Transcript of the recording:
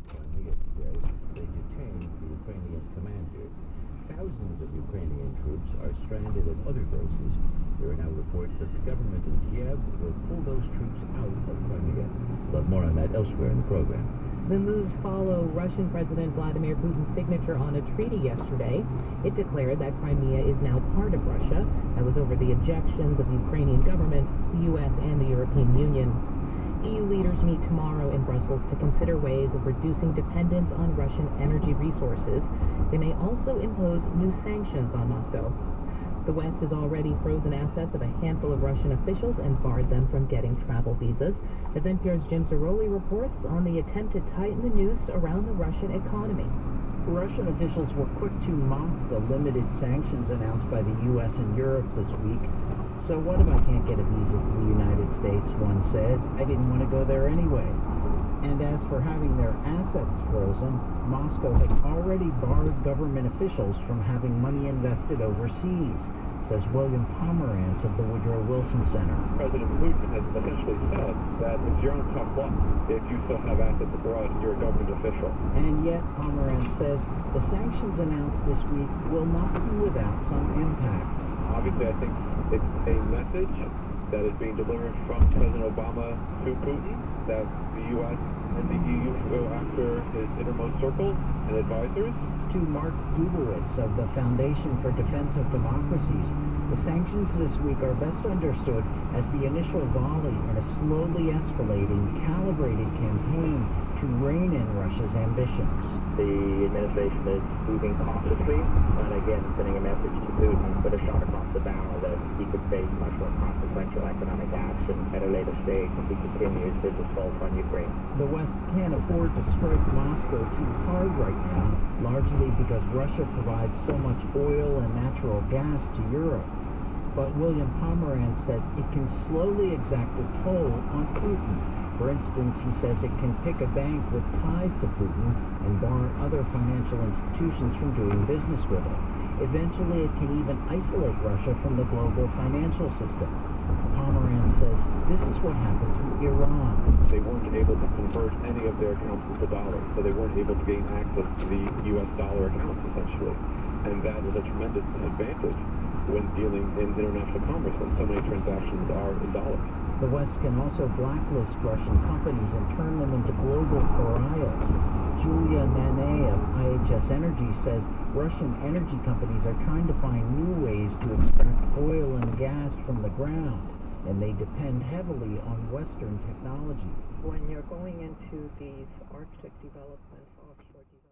Crimea today. They detained the Ukrainian commander. Thousands of Ukrainian troops are stranded at other bases. There are now reports that the government in Kiev will pull those troops out of Crimea. We'll have more on that elsewhere in the program. The moves follow Russian President Vladimir Putin's signature on a treaty yesterday. It declared that Crimea is now part of Russia. That was over the objections of the Ukrainian government, the U.S., and the European Union. EU leaders meet tomorrow in Brussels to consider ways of reducing dependence on Russian energy resources. They may also impose new sanctions on Moscow. The West has already frozen assets of a handful of Russian officials and barred them from getting travel visas. As NPR's Jim Zarroli reports on the attempt to tighten the noose around the Russian economy. Russian officials were quick to mock the limited sanctions announced by the U.S. and Europe this week. So what if I can't get a visa to the United States, one said. I didn't want to go there anyway. And as for having their assets frozen, Moscow has already barred government officials from having money invested overseas, says William Pomerantz of the Woodrow Wilson Center. President Putin has essentially said that if you're on top block, if you still have assets abroad, you're a government official. And yet, Pomerantz says the sanctions announced this week will not be without some impact. Obviously, I think it's a message that is being delivered from President Obama to Putin that the U.S. and the EU can go after his innermost circle and advisors. To Mark Dubowitz of the Foundation for Defense of Democracies, the sanctions this week are best understood as the initial volley in a slowly escalating, calibrated campaign to rein in Russia's ambitions. The administration is moving cautiously, and again sending a message to Putin with a shot across the bow that he could face much more consequential economic action at a later stage if he continues his assault on Ukraine. The West can't afford to strike Moscow too hard right now, largely because Russia provides so much oil and natural gas to Europe. But William Pomerantz says it can slowly exact a toll on Putin. For instance, he says it can pick a bank with ties to Putin and bar other financial institutions from doing business with it. Eventually, it can even isolate Russia from the global financial system. Pomerantz says this is what happened to Iran. They weren't able to convert any of their accounts into dollars, so they weren't able to gain access to the U.S. dollar accounts, essentially. And that is a tremendous advantage when dealing in international commerce when so many transactions are in dollars. The West can also blacklist Russian companies and turn them into global pariahs. Julia Manet of IHS Energy says Russian energy companies are trying to find new ways to extract oil and gas from the ground, and they depend heavily on Western technology. When you're going into these Arctic developments, offshore developments,